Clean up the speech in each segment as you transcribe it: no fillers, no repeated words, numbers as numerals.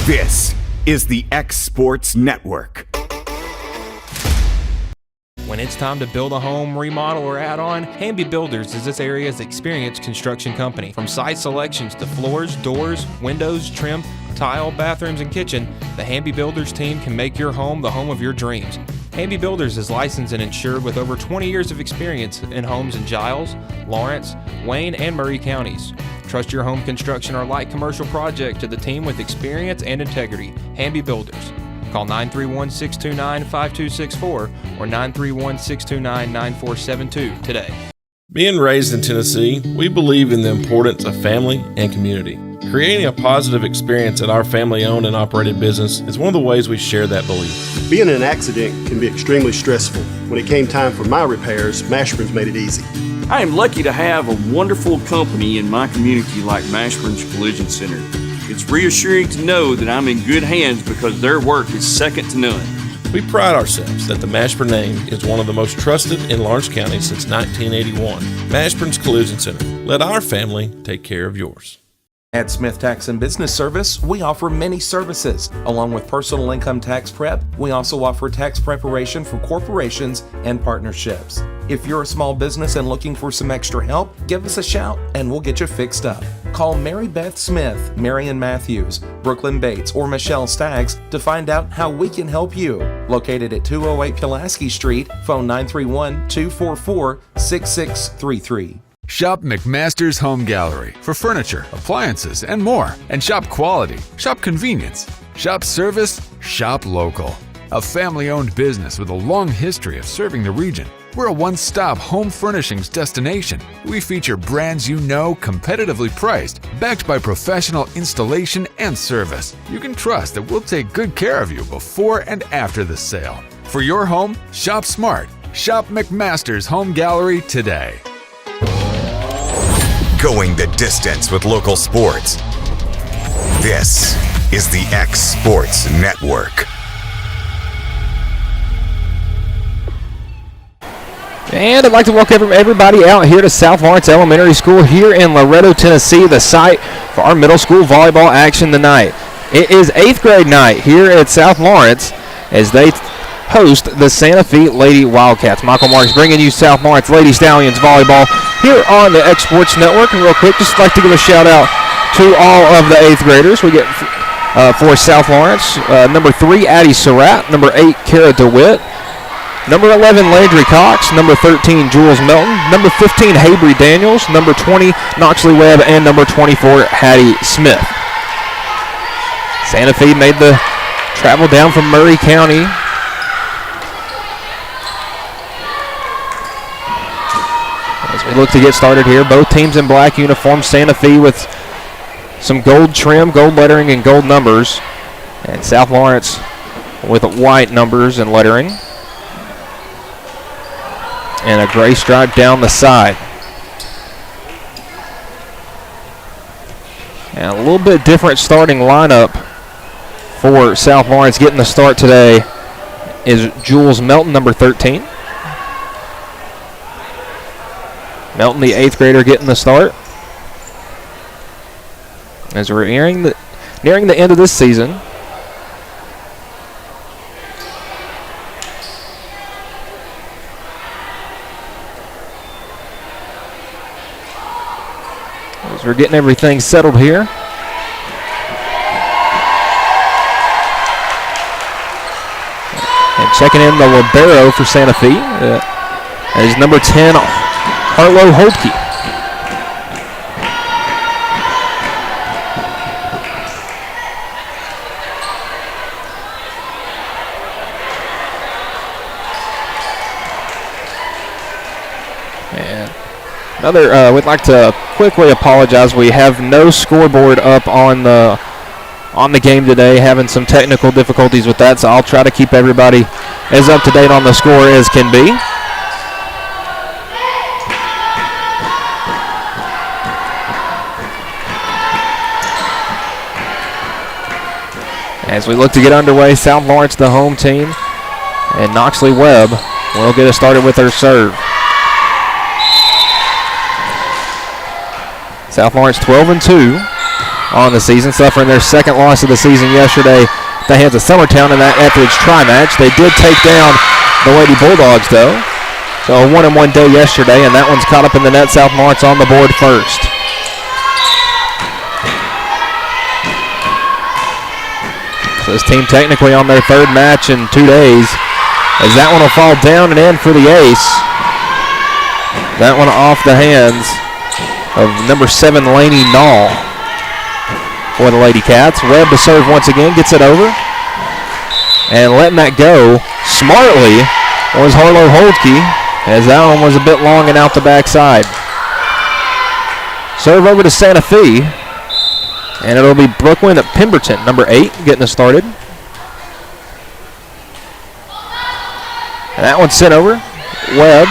This is the X Sports Network. When it's time to build a home, remodel, or add on, Hamby Builders is this area's experienced construction company. From site selections to floors, doors, windows, trim, tile, bathrooms, and kitchen, the Hamby Builders team can make your home the home of your dreams. Hamby Builders is licensed and insured with over 20 years of experience in homes in Giles, Lawrence, Wayne, and Murray counties. Trust your home construction or light commercial project to the team with experience and integrity. Hamby Builders. Call 931-629-5264 or 931-629-9472 today. Being raised in Tennessee, we believe in the importance of family and community. Creating a positive experience at our family-owned and operated business is one of the ways we share that belief. Being in an accident can be extremely stressful. When it came time for my repairs, Mashburn's made it easy. I am lucky to have a wonderful company in my community like Mashburn's Collision Center. It's reassuring to know that I'm in good hands because their work is second to none. We pride ourselves that the Mashburn name is one of the most trusted in Lawrence County since 1981. Mashburn's Collision Center. Let our family take care of yours. At Smith Tax and Business Service, we offer many services. Along with personal income tax prep, we also offer tax preparation for corporations and partnerships. If you're a small business and looking for some extra help, give us a shout and we'll get you fixed up. Call Mary Beth Smith, Marion Matthews, Brooklyn Bates, or Michelle Staggs to find out how we can help you. Located at 208 Pulaski Street, phone 931-244-6633. Shop McMaster's Home Gallery for furniture, appliances, and more. And shop quality, shop convenience, shop service, shop local. A family-owned business with a long history of serving the region. We're a one-stop home furnishings destination. We feature brands you know, competitively priced, backed by professional installation and service. You can trust that we'll take good care of you before and after the sale. For your home, shop smart. Shop McMaster's Home Gallery today. Going the distance with local sports. This is the X Sports Network. And I'd like to welcome everybody out here to South Lawrence Elementary School here in Loretto, Tennessee, the site for our middle school volleyball action tonight. It is 8th grade night here at South Lawrence as they host the Santa Fe Lady Wildcats. Michael Marks bringing you South Lawrence Lady Stallions volleyball here on the X Sports Network. And real quick, just like to give a shout out to all of the 8th graders. We get for South Lawrence, number 3, Addie Surratt, number 8, Kara DeWitt, number 11, Landry Cox, number 13, Jules Melton, number 15, Habry Daniels, number 20, Knoxley Webb, and number 24, Hattie Smith. Santa Fe made the travel down from Murray County. As we look to get started here, both teams in black uniforms. Santa Fe with some gold trim, gold lettering, and gold numbers. And South Lawrence with white numbers and lettering. And a gray stripe down the side. And a little bit different starting lineup for South Lawrence. Getting the start today is Jules Melton, number 13. Melton, the 8th grader, getting the start. As we're nearing the end of this season. As we're getting everything settled here. And checking in the libero for Santa Fe. That is number 10, Harlow Holtke. And another, we'd like to quickly apologize. We have no scoreboard up on the game today, having some technical difficulties with that, so I'll try to keep everybody as up to date on the score as can be. As we look to get underway, South Lawrence, the home team, and Knoxley Webb will get us started with their serve. South Lawrence 12-2 on the season, suffering their second loss of the season yesterday at the hands of Summertown in that Etheridge tri-match. They did take down the Lady Bulldogs, though. So a 1-1 day yesterday, and that one's caught up in the net. South Lawrence on the board first. So this team technically on their third match in 2 days, as that one will fall down and in for the ace. That one off the hands of number 7, Laney Nall for the Lady Cats. Webb to serve once again, gets it over. And letting that go smartly was Harlow Holdke, as that one was a bit long and out the backside. Serve over to Santa Fe. And it'll be Brooklyn at Pemberton, number 8, getting us started. And that one's sent over. Webb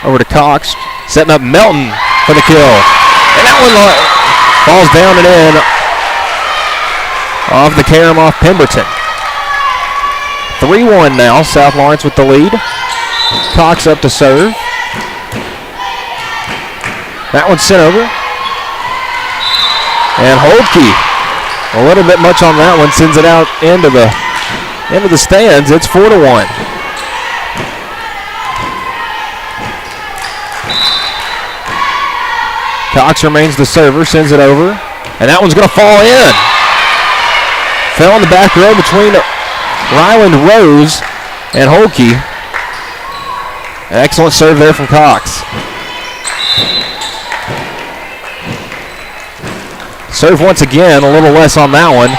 over to Cox, setting up Melton for the kill. And that one falls down and in off the carom off Pemberton. 3-1 now, South Lawrence with the lead. Cox up to serve. That one's sent over. And Holdke, a little bit much on that one, sends it out into the stands. It's 4-1. Cox remains the server, sends it over, and that one's going to fall in. Fell in the back row between Ryland Rose and Holdke. An excellent serve there from Cox. Serve once again, a little less on that one.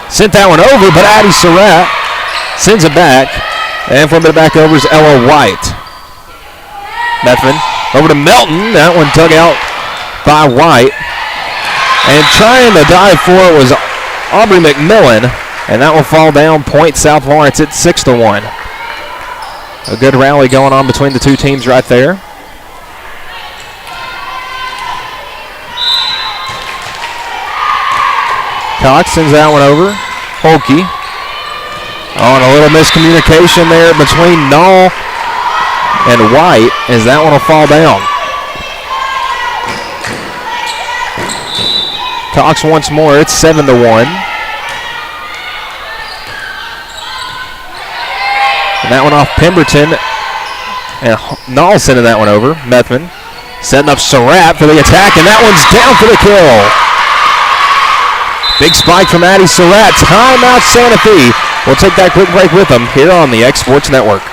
Sent that one over, but Addie Surratt sends it back. And flipping it back over is Ella White. Methvin over to Melton. That one dug out by White. And trying to dive for it was Aubrey McMillan. And that will fall down. Point South Lawrence at 6-1. A good rally going on between the two teams right there. Cox sends that one over. Holdke. Oh, and a little miscommunication there between Nall and White as that one will fall down. Cox once more. It's 7-1. And that one off Pemberton. And Nall sending that one over. Methvin setting up Surratt for the attack, and that one's down for the kill. Big spike from Addie Surratt. Timeout Santa Fe. We'll take that quick break with them here on the X Sports Network.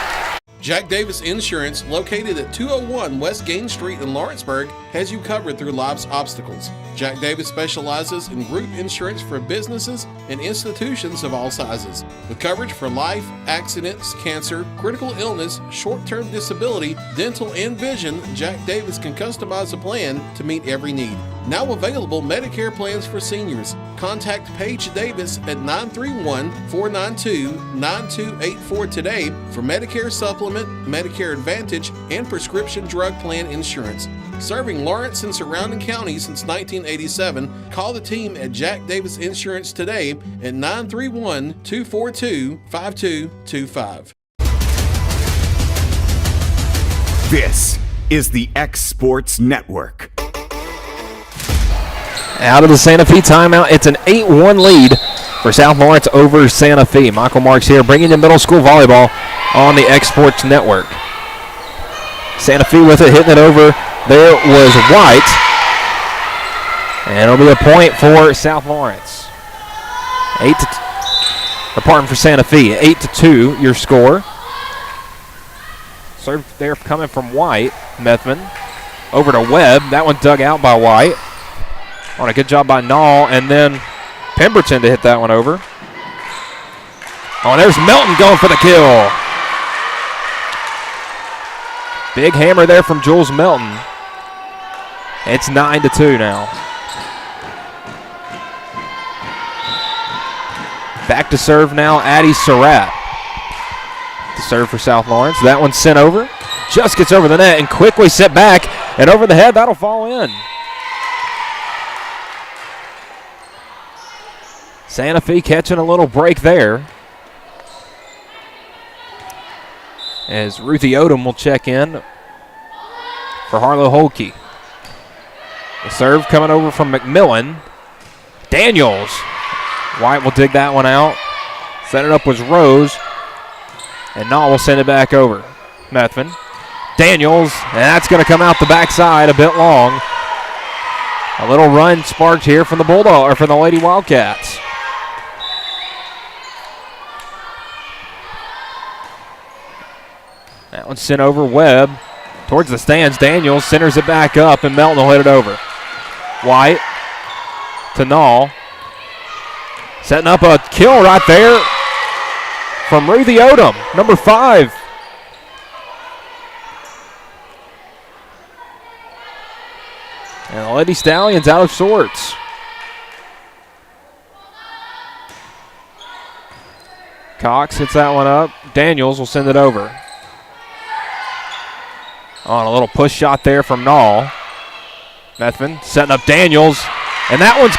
Jack Davis Insurance, located at 201 West Gain Street in Lawrenceburg, has you covered through life's obstacles. Jack Davis specializes in group insurance for businesses and institutions of all sizes. With coverage for life, accidents, cancer, critical illness, short-term disability, dental, and vision, Jack Davis can customize a plan to meet every need. Now available Medicare plans for seniors. Contact Paige Davis at 931-492-9284 today for Medicare Supplement, Medicare Advantage, and prescription drug plan insurance. Serving Lawrence and surrounding counties since 1987, call the team at Jack Davis Insurance today at 931-242-5225. This is the X Sports Network. Out of the Santa Fe timeout, it's an 8-1 lead for South Lawrence over Santa Fe. Michael Marks here bringing you middle school volleyball on the X Sports Network. Santa Fe with it, hitting it over. There was White. And it'll be a point for South Lawrence. For Santa Fe, 8-2 your score. Serve there coming from White. Methvin over to Webb. That one dug out by White. On a good job by Nall, and then Pemberton to hit that one over. Oh, and there's Melton going for the kill. Big hammer there from Jules Melton. It's 9-2 now. Back to serve now, Addie Surratt. To serve for South Lawrence. That one's sent over. Just gets over the net and quickly set back. And over the head, that'll fall in. Santa Fe catching a little break there. As Ruthie Odom will check in for Harlow Holdke. The serve coming over from McMillan. Daniels. White will dig that one out. Set it up was Rose. And Nall will send it back over. Methvin. Daniels, and that's going to come out the backside a bit long. A little run sparked here from the Bulldog, or from the Lady Wildcats. That one's sent over Webb towards the stands. Daniels centers it back up, and Melton will hit it over. White to Nall. Setting up a kill right there from Ruthie Odom, number 5. And the Lady Stallions out of sorts. Cox hits that one up. Daniels will send it over. On a little push shot there from Nall. Methvin setting up Daniels. And that one's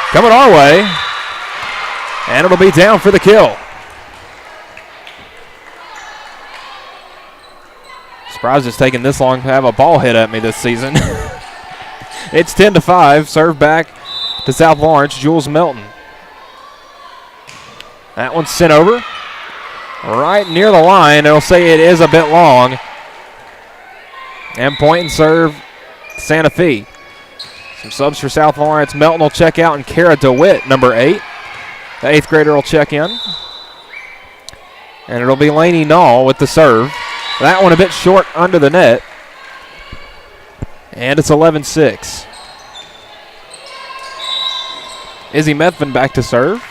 coming our way. And it'll be down for the kill. Surprised it's taken this long to have a ball hit at me this season. It's 10-5. Serve back to South Lawrence. Jules Melton. That one's sent over. Right near the line. It'll say it is a bit long. And point and serve Santa Fe. Some subs for South Lawrence. Melton will check out, and Kara DeWitt, number 8. The 8th grader will check in. And it'll be Lainey Nall with the serve. That one a bit short under the net. And it's 11-6. Izzy Methvin back to serve.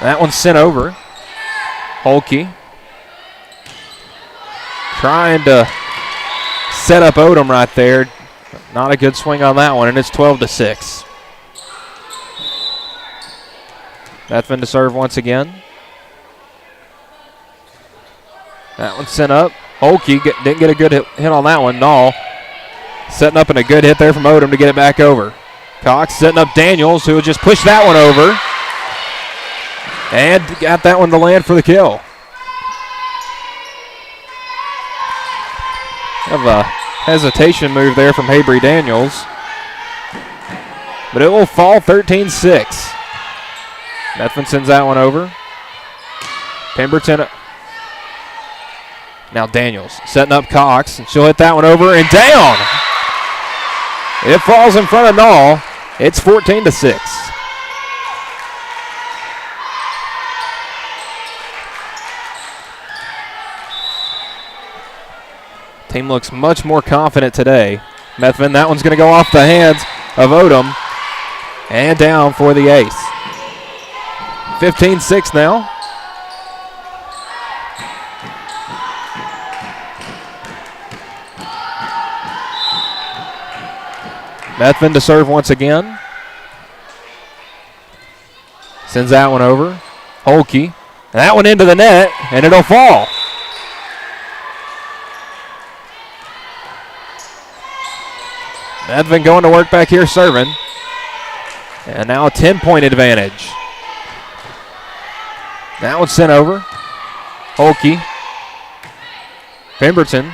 That one's sent over. Holke trying to set up Odom right there. Not a good swing on that one, and it's 12-6. Methvin to serve once again. That one's sent up. Holke didn't get a good hit on that one. Nall setting up, and a good hit there from Odom to get it back over. Cox setting up Daniels, who just pushed that one over. And got that one to land for the kill. Have a hesitation move there from Haybree Daniels. But it will fall 13-6. Methvin sends that one over. Pemberton. Now Daniels setting up Cox, and she'll hit that one over and down. It falls in front of Nall. It's 14-6. Team looks much more confident today. Methvin, that one's going to go off the hands of Odom. And down for the ace. 15-6 now. Methvin to serve once again. Sends that one over. Holke. And that one into the net, and it'll fall. Methvin going to work back here serving. And now a 10-point advantage. That one's sent over. Holke. Pemberton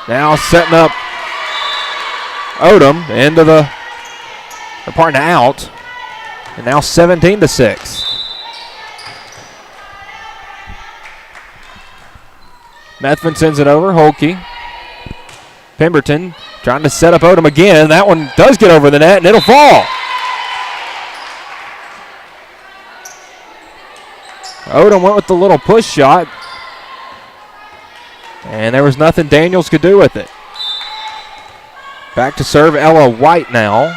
now setting up Odom into the partner out. And now 17-6. Methvin sends it over. Holke. Pemberton trying to set up Odom again. That one does get over the net, and it'll fall. Odom went with the little push shot, and there was nothing Daniels could do with it. Back to serve Ella White now.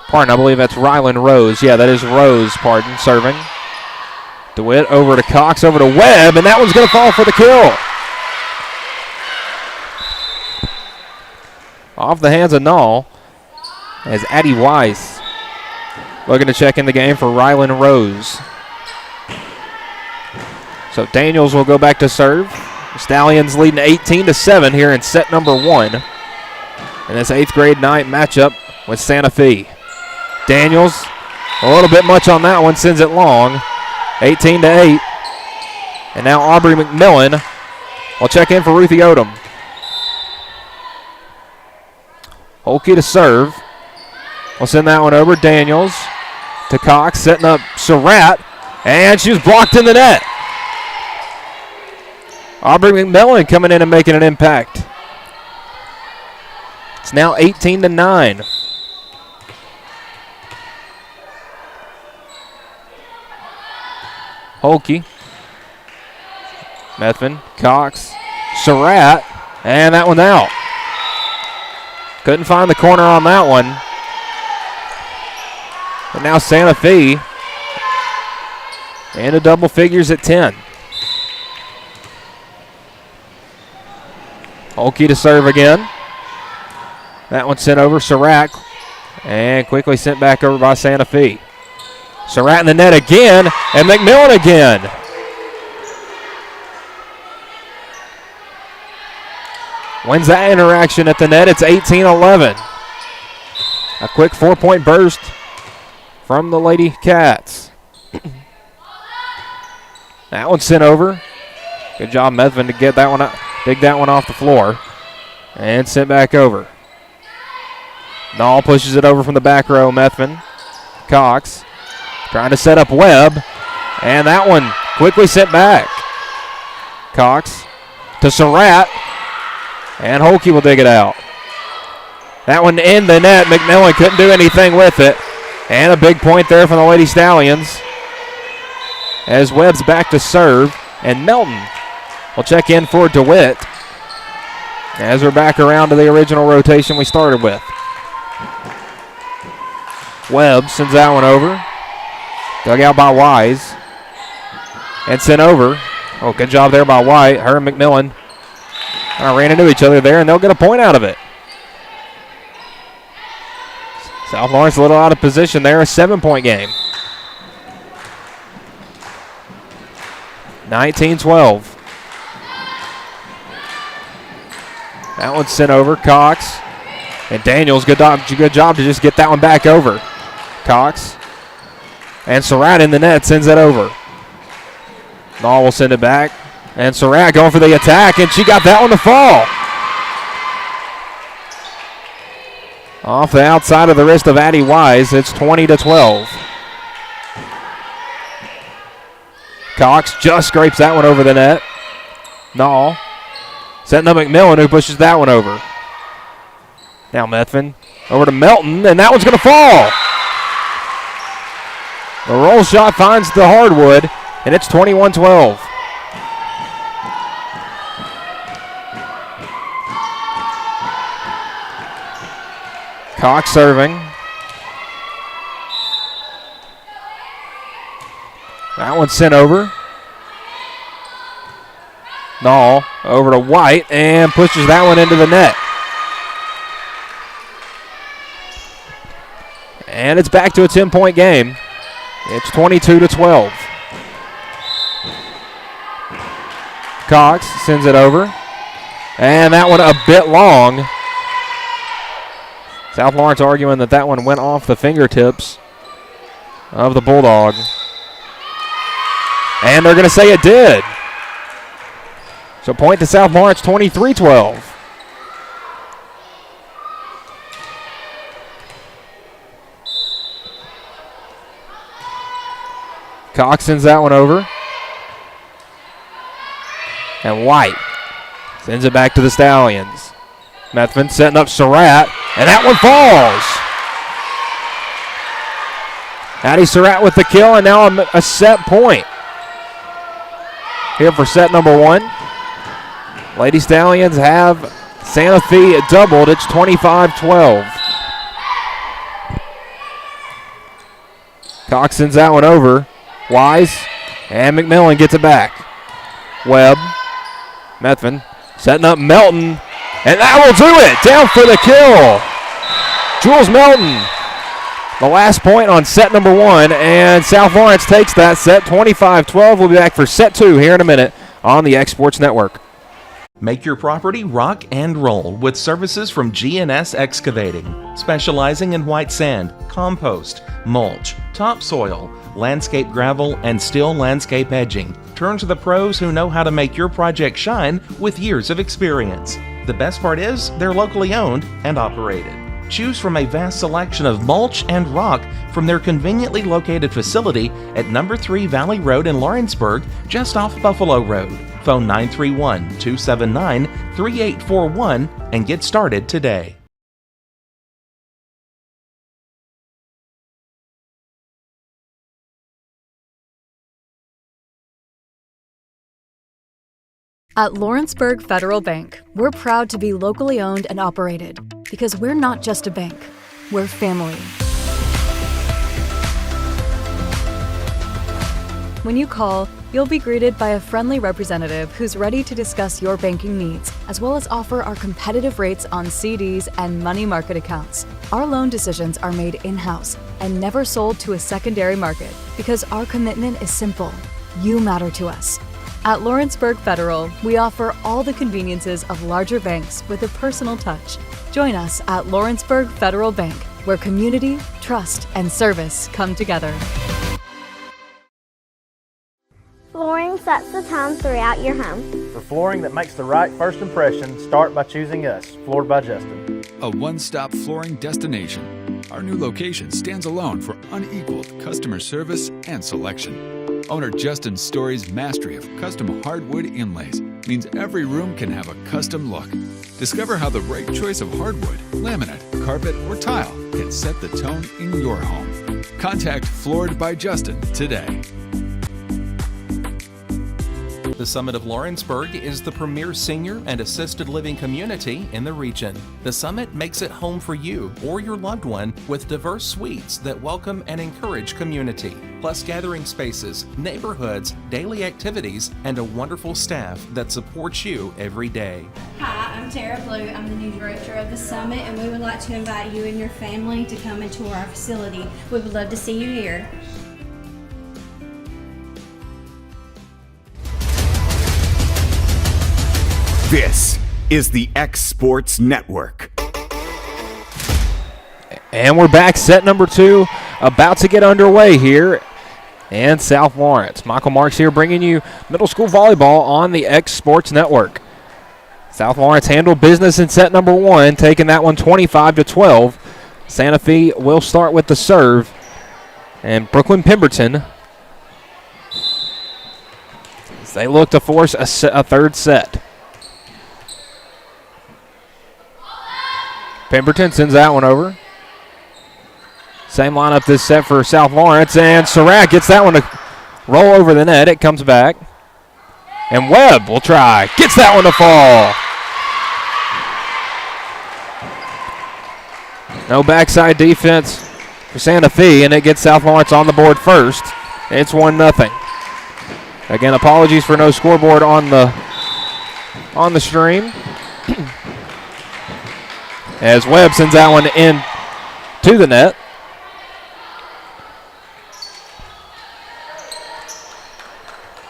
Pardon, I believe that's Rylan Rose. Yeah, that is Rose, pardon, serving. DeWitt over to Cox, over to Webb, and that one's going to fall for the kill. Off the hands of Nall as Addie Weiss looking to check in the game for Rylan Rose. So Daniels will go back to serve. The Stallions leading 18-7 here in set number 1. And this 8th grade night matchup with Santa Fe. Daniels, a little bit much on that one, sends it long. 18-8. And now Aubrey McMillan will check in for Ruthie Odom. Holke to serve. We'll send that one over. Daniels to Cox, setting up Surratt, and she was blocked in the net. Aubrey McMillan coming in and making an impact. It's now 18-9. Holke, Methvin, Cox, Surratt, and that one's out. Couldn't find the corner on that one. But now Santa Fe into double figures at 10. Holke to serve again. That one sent over Surratt and quickly sent back over by Santa Fe. Surratt in the net again, and McMillan again. Wins that interaction at the net. It's 18-11. A quick 4-point burst from the Lady Cats. That one sent over. Good job, Methvin, to get that one up, dig that one off the floor, and sent back over. Nall pushes it over from the back row. Methvin, Cox, trying to set up Webb, and that one quickly sent back. Cox to Surratt, and Holke will dig it out. That one in the net. McMillan couldn't do anything with it. And a big point there from the Lady Stallions. As Webb's back to serve, and Melton will check in for DeWitt as we're back around to the original rotation we started with. Webb sends that one over. Dug out by Wise. And sent over. Oh, good job there by White. Her and McMillan ran into each other there, and they'll get a point out of it. South Lawrence a little out of position there. A 7-point game. 19-12. That one's sent over. Cox. And Daniels, good job to just get that one back over. Cox. And Surratt in the net sends it over. Nall will send it back. And Surratt going for the attack, and she got that one to fall. Off the outside of the wrist of Addie Wise, it's 20-12. Cox just scrapes that one over the net. Nall setting up McMillan, who pushes that one over. Now Methvin over to Melton, and that one's going to fall. The roll shot finds the hardwood, and it's 21-12. Cox serving. That one's sent over. Nall over to White and pushes that one into the net. And it's back to a 10-point game. It's 22-12. Cox sends it over. And that one a bit long. South Lawrence arguing that one went off the fingertips of the Bulldog. And they're going to say it did. So point to South Lawrence, 23-12. Cox sends that one over. And White sends it back to the Stallions. Methvin setting up Surratt, and that one falls. Addie Surratt with the kill, and now a set point here for set number one. Lady Stallions have Santa Fe doubled. It's 25-12. Cox sends that one over. Wise, and McMillan gets it back. Webb, Methvin setting up Melton, and that will do it. Down for the kill. Jules Melton, the last point on set number one, and South Lawrence takes that set 25-12. We'll be back for set two here in a minute on the X Sports Network. Make your property rock and roll with services from G&S Excavating, specializing in white sand, compost, mulch, topsoil, landscape gravel, and steel landscape edging. Turn to the pros who know how to make your project shine with years of experience. The best part is they're locally owned and operated. Choose from a vast selection of mulch and rock from their conveniently located facility at number 3 Valley Road in Lawrenceburg, just off Buffalo Road. Phone 931-279-3841 and get started today. At Lawrenceburg Federal Bank, we're proud to be locally owned and operated because we're not just a bank, we're family. When you call, you'll be greeted by a friendly representative who's ready to discuss your banking needs, as well as offer our competitive rates on CDs and money market accounts. Our loan decisions are made in-house and never sold to a secondary market because our commitment is simple. You matter to us. At Lawrenceburg Federal, we offer all the conveniences of larger banks with a personal touch. Join us at Lawrenceburg Federal Bank, where community, trust, and service come together. Flooring sets the tone throughout your home. For flooring that makes the right first impression, start by choosing us, Floored by Justin. A one-stop flooring destination. Our new location stands alone for unequaled customer service and selection. Owner Justin Story's mastery of custom hardwood inlays means every room can have a custom look. Discover how the right choice of hardwood, laminate, carpet, or tile can set the tone in your home. Contact Floored by Justin today. The Summit of Lawrenceburg is the premier senior and assisted living community in the region. The Summit makes it home for you or your loved one with diverse suites that welcome and encourage community, plus gathering spaces, neighborhoods, daily activities, and a wonderful staff that supports you every day. Hi, I'm Tara Blue. I'm the new director of the Summit, and we would like to invite you and your family to come and tour our facility. We would love to see you here. This is the X Sports Network. And we're back, set number 2, about to get underway here in South Lawrence. Michael Marks here bringing you middle school volleyball on the X Sports Network. South Lawrence handled business in set number 1, taking that one 25-12. Santa Fe will start with the serve. And Brooklyn Pemberton, as they look to force a third set. Pemberton sends that one over. Same lineup this set for South Lawrence, and Surratt gets that one to roll over the net. It comes back. And Webb will try. Gets that one to fall. No backside defense for Santa Fe, and it gets South Lawrence on the board first. It's 1-0. Again, apologies for no scoreboard on the stream. As Webb sends that one in to the net.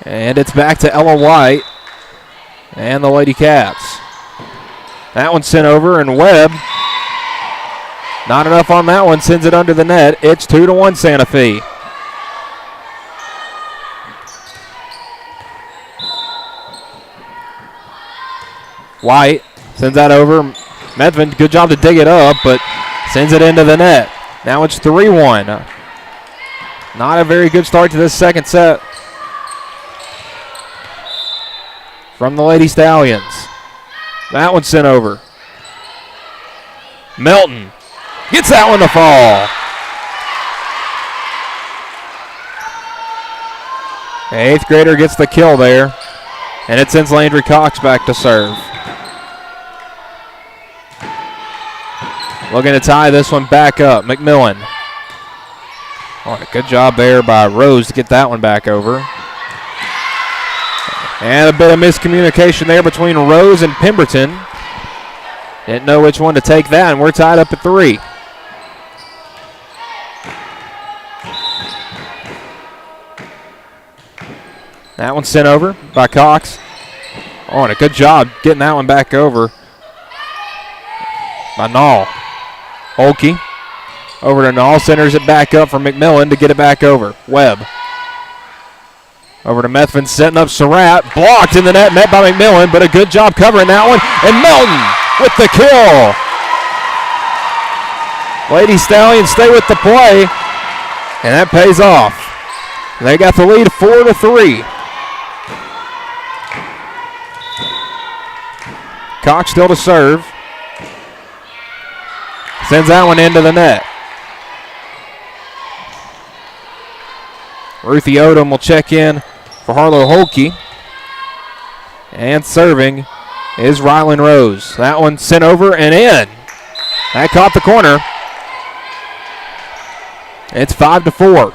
And it's back to Ella White and the Lady Cats. That one sent over, and Webb, not enough on that one, sends it under the net. It's 2-1 Santa Fe. White sends that over. Medvin, good job to dig it up, but sends it into the net. Now it's 3-1. Not a very good start to this second set from the Lady Stallions. That one sent over. Melton gets that one to fall. The 8th grader gets the kill there, and it sends Landry Cox back to serve. Looking to tie this one back up. McMillan. All right, good job there by Rose to get that one back over. And a bit of miscommunication there between Rose and Pemberton. Didn't know which one to take that, and we're tied up at 3. That one sent over by Cox. Oh, and a good job getting that one back over by Nall. Olkey over to Nall, centers it back up for McMillan to get it back over. Webb over to Methvin, setting up Surratt. Blocked in the net, met by McMillan, but a good job covering that one. And Melton with the kill. Lady Stallions stay with the play, and that pays off. They got the lead 4-3. Cox still to serve. Sends that one into the net. Ruthie Odom will check in for Harlow Holke. And serving is Rylan Rose. That one sent over and in. That caught the corner. It's 5-4.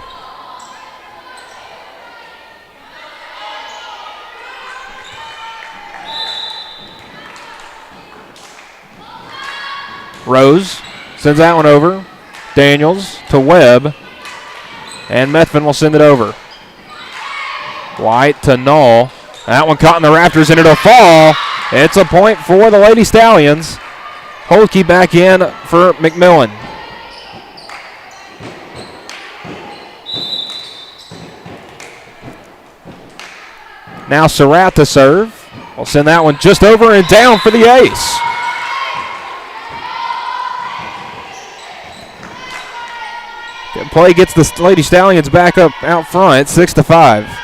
Rose sends that one over. Daniels to Webb. And Methvin will send it over. White to Null. That one caught in the rafters and it'll fall. It's a point for the Lady Stallions. Holke back in for McMillan. Now Surratt to serve. We'll send that one just over and down for the ace. Good play gets the Lady Stallions back up out front, 6-5.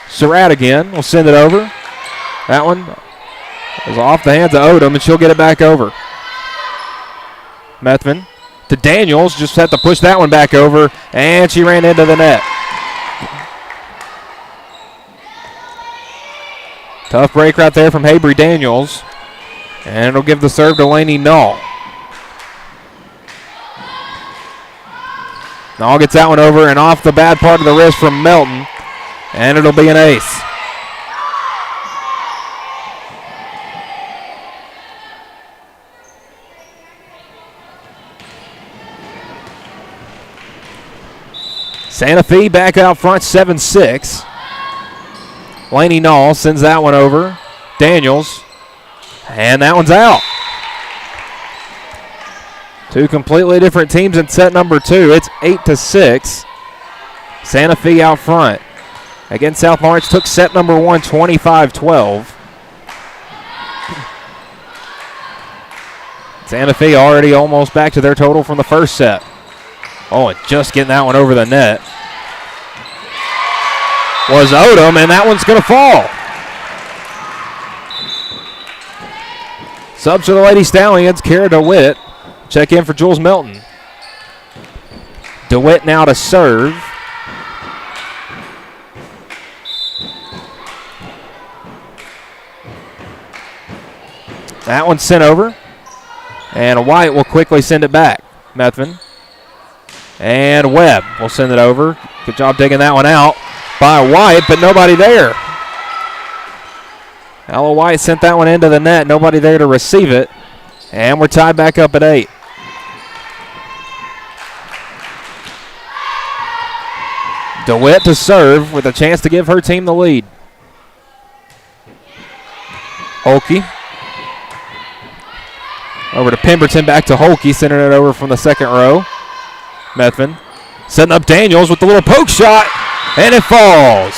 Surratt again. We'll send it over. That one is off the hands of Odom, and she'll get it back over. Methvin to Daniels. Just had to push that one back over, and she ran into the net. Tough break right there from Habry Daniels. And it'll give the serve to Laney Null. Null gets that one over and off the bad part of the wrist from Melton. And it'll be an ace. Santa Fe back out front, 7-6. Laney Null sends that one over. Daniels. And that one's out. Two completely different teams in set number 2. It's 8-6. Santa Fe out front. Again, South Lawrence took set number 1, 25-12. Santa Fe already almost back to their total from the first set. Oh, and just getting that one over the net was Odom, and that one's going to fall. Subs for the Lady Stallions, Kara DeWitt. Check in for Jules Melton. DeWitt now to serve. That one's sent over. And White will quickly send it back. Methvin. And Webb will send it over. Good job digging that one out by White, but nobody there. Ella White sent that one into the net. Nobody there to receive it. And we're tied back up at 8. DeWitt to serve with a chance to give her team the lead. Holke. Over to Pemberton, back to Holke, sending it over from the second row. Methvin setting up Daniels with the little poke shot, and it falls.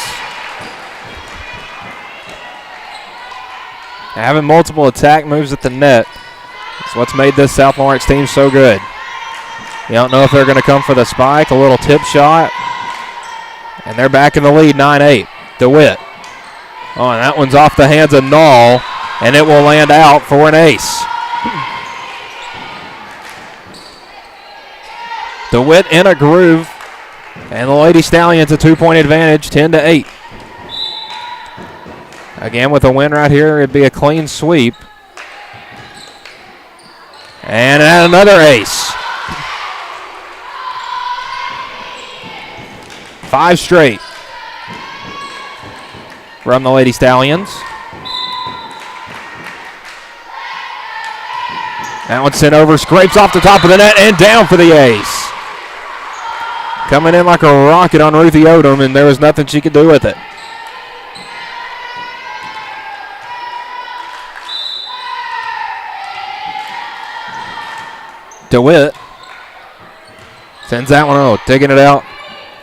Having multiple attack moves at the net is what's made this South Lawrence team so good. You don't know if they're going to come for the spike, a little tip shot, and they're back in the lead, 9-8. DeWitt. Oh, and that one's off the hands of Null, and it will land out for an ace. DeWitt in a groove, and the Lady Stallions a 2-point advantage, 10-8. Again, with a win right here, it'd be a clean sweep. And another ace. 5 straight from the Lady Stallions. That one sent over, scrapes off the top of the net, and down for the ace. Coming in like a rocket on Ruthie Odom, and there was nothing she could do with it. DeWitt sends that one out. Taking it out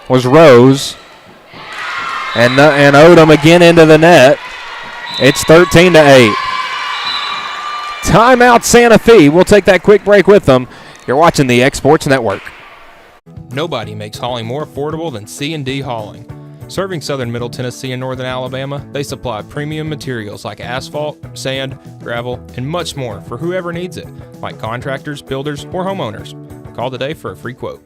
was Rose. And Odom again into the net. It's 13-8. Timeout Santa Fe. We'll take that quick break with them. You're watching the X Sports Network. Nobody makes hauling more affordable than C&D Hauling. Serving southern Middle Tennessee and northern Alabama, they supply premium materials like asphalt, sand, gravel, and much more for whoever needs it, like contractors, builders, or homeowners. Call today for a free quote.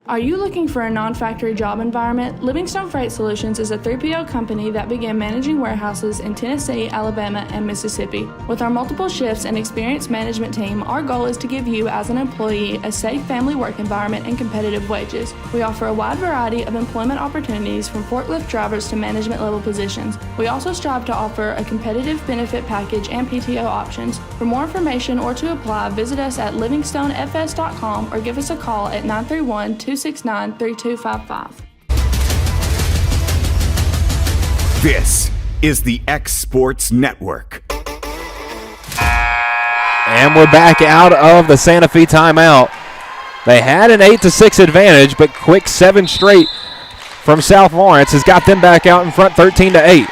Are you looking for a non-factory job environment? Livingstone Freight Solutions is a 3PL company that began managing warehouses in Tennessee, Alabama, and Mississippi. With our multiple shifts and experienced management team, our goal is to give you as an employee a safe family work environment and competitive wages. We offer a wide variety of employment opportunities from forklift drivers to management level positions. We also strive to offer a competitive benefit package and PTO options. For more information or to apply, visit us at livingstonefs.com or give us a call at 931-269-3255. This is the X Sports Network. And we're back out of the Santa Fe timeout. They had an 8-6 advantage, but quick 7 straight from South Lawrence has got them back out in front 13-8.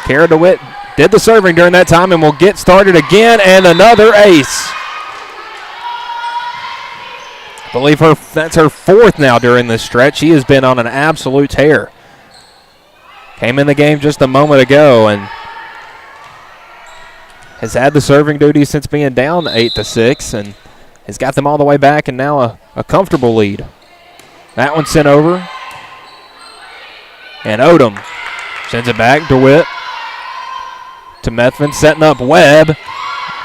Kara DeWitt did the serving during that time and will get started again, and another ace. I believe that's her 4th now during this stretch. She has been on an absolute tear. Came in the game just a moment ago and has had the serving duty since being down 8-6 and has got them all the way back and now a comfortable lead. That one sent over. And Odom sends it back. DeWitt to Methvin, setting up Webb.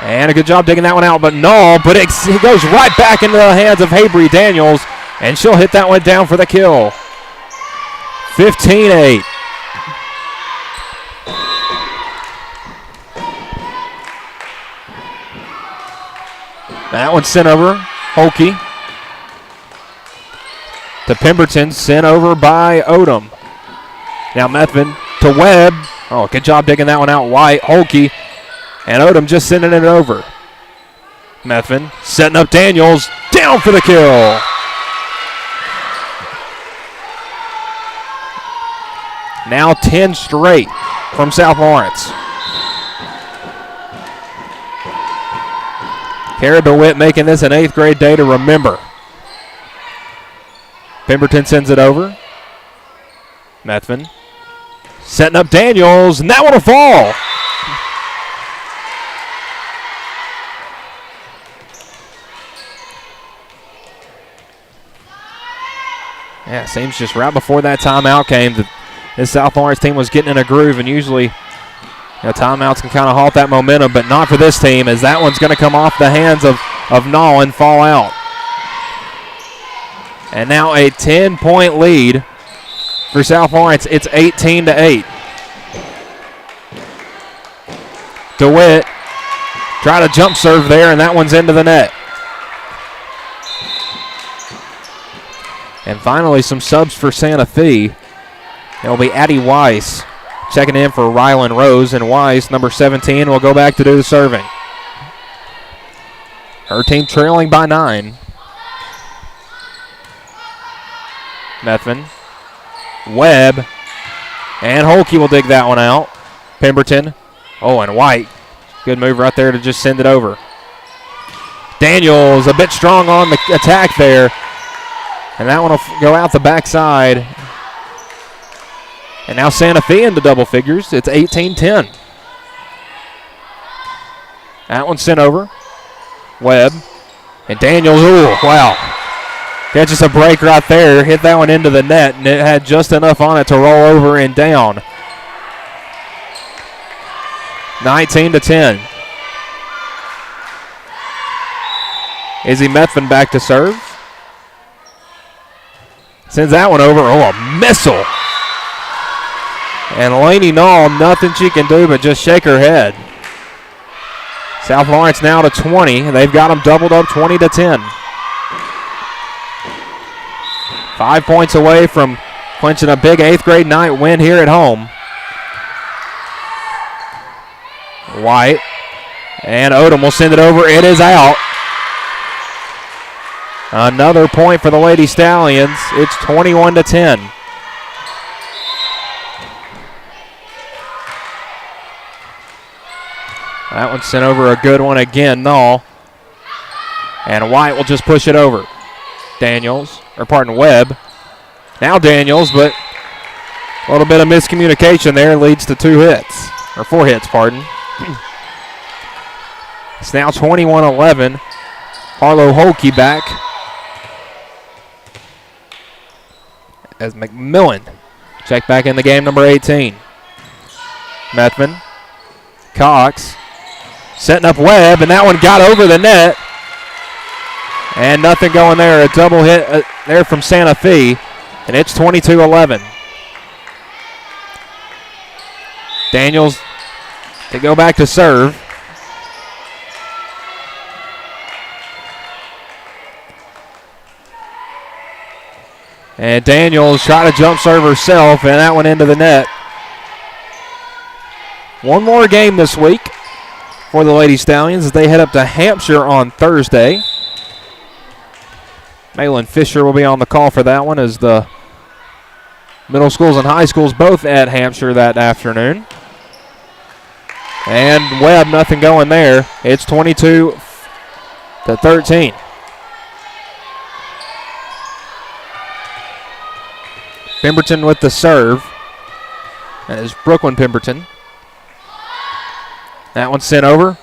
And a good job digging that one out, but no, but it goes right back into the hands of Habry Daniels, and she'll hit that one down for the kill. 15-8. That one sent over, Holke. To Pemberton, sent over by Odom. Now Methvin to Webb. Oh, good job digging that one out, White, Holke. And Odom just sending it over. Methvin setting up Daniels, down for the kill. Now 10 straight from South Lawrence. Kara DeWitt making this an 8th grade day to remember. Pemberton sends it over. Methvin setting up Daniels, and that one will fall. Yeah, it seems just right before that timeout came that this South Lawrence team was getting in a groove, and usually timeouts can kind of halt that momentum, but not for this team, as that one's going to come off the hands of Nall and fall out. And now a 10-point lead for South Lawrence. It's 18-8. DeWitt tried a jump serve there, and that one's into the net. And finally, some subs for Santa Fe. It'll be Addie Weiss checking in for Rylan Rose, and Weiss, number 17, will go back to do the serving. Her team trailing by 9. Methvin, Webb, and Holke will dig that one out. Pemberton, and White. Good move right there to just send it over. Daniels a bit strong on the attack there. And that one will go out the backside. And now Santa Fe into double figures. It's 18-10. That one sent over. Webb. And Daniels, wow. Catches a break right there. Hit that one into the net, and it had just enough on it to roll over and down. 19-10. Izzy Methvin back to serve. Sends that one over. A missile. And Lainey Nall, nothing she can do but just shake her head. South Lawrence now to 20. They've got them doubled up 20-10. 5 points away from clinching a big 8th grade night win here at home. White and Odom will send it over. It is out. Another point for the Lady Stallions. It's 21-10. That one sent over, a good one again, Null. And White will just push it over. Webb. Now Daniels, but a little bit of miscommunication there leads to 4 hits, pardon. It's now 21-11. Harlow Holke back as McMillan check back in the game, number 18. Methvin, Cox, setting up Webb, and that one got over the net. And nothing going there. A double hit there from Santa Fe, and it's 22-11. Daniels to go back to serve. And Daniels tried to jump serve herself, and that went into the net. One more game this week for the Lady Stallions as they head up to Hampshire on Thursday. Malin Fisher will be on the call for that one as the middle schools and high schools both at Hampshire that afternoon. And Webb, nothing going there. It's 22-13. Pemberton with the serve. That is Brooklyn Pemberton. That one's sent over.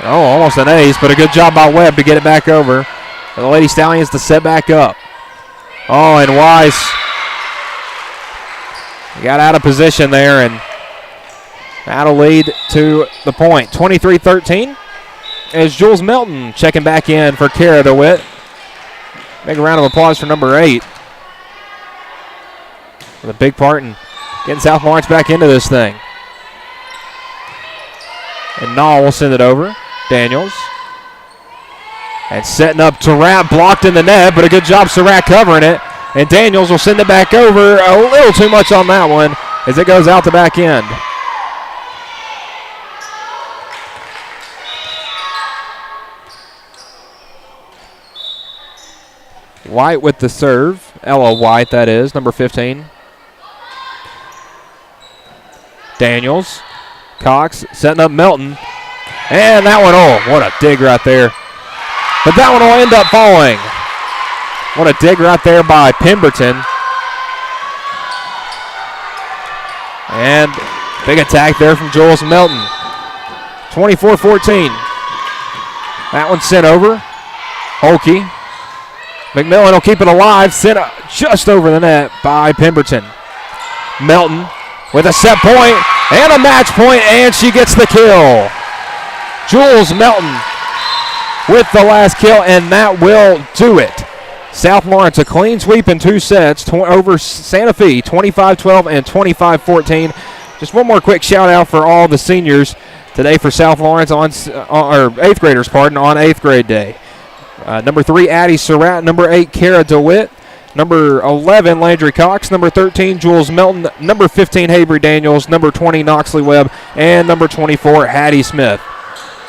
Oh, almost an ace, but a good job by Webb to get it back over. For the Lady Stallions to set back up. Oh, and Weiss got out of position there, and that'll lead to the point. 23-13 as Jules Melton checking back in for Kara DeWitt. Big round of applause for number 8. With a big part in getting South Lawrence back into this thing. And Nall will send it over. Daniels. And setting up Surratt, blocked in the net, but a good job Surratt covering it. And Daniels will send it back over. A little too much on that one as it goes out the back end. White with the serve. Ella White, that is, number 15. Daniels. Cox setting up Melton. And that one, oh, what a dig right there. But that one will end up falling. What a dig right there by Pemberton. And big attack there from Jules Melton. 24-14. That one sent over. Holke. McMillan will keep it alive. Sent just over the net by Pemberton. Melton with a set point and a match point, and she gets the kill. Jules Melton with the last kill, and that will do it. South Lawrence a clean sweep in 2 sets over Santa Fe, 25-12 and 25-14. Just one more quick shout out for all the seniors today for South Lawrence or 8th graders, pardon, on 8th grade day. Number 3, Addie Surratt. Number 8, Kara DeWitt. Number 11, Landry Cox. Number 13, Jules Melton. Number 15, Havery Daniels. Number 20, Knoxley Webb. And number 24, Hattie Smith.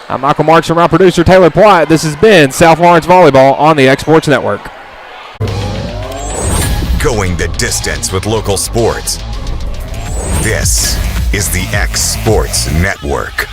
I'm Michael Marks and my producer, Taylor Plott. This has been South Lawrence Volleyball on the X Sports Network. Going the distance with local sports. This is the X Sports Network.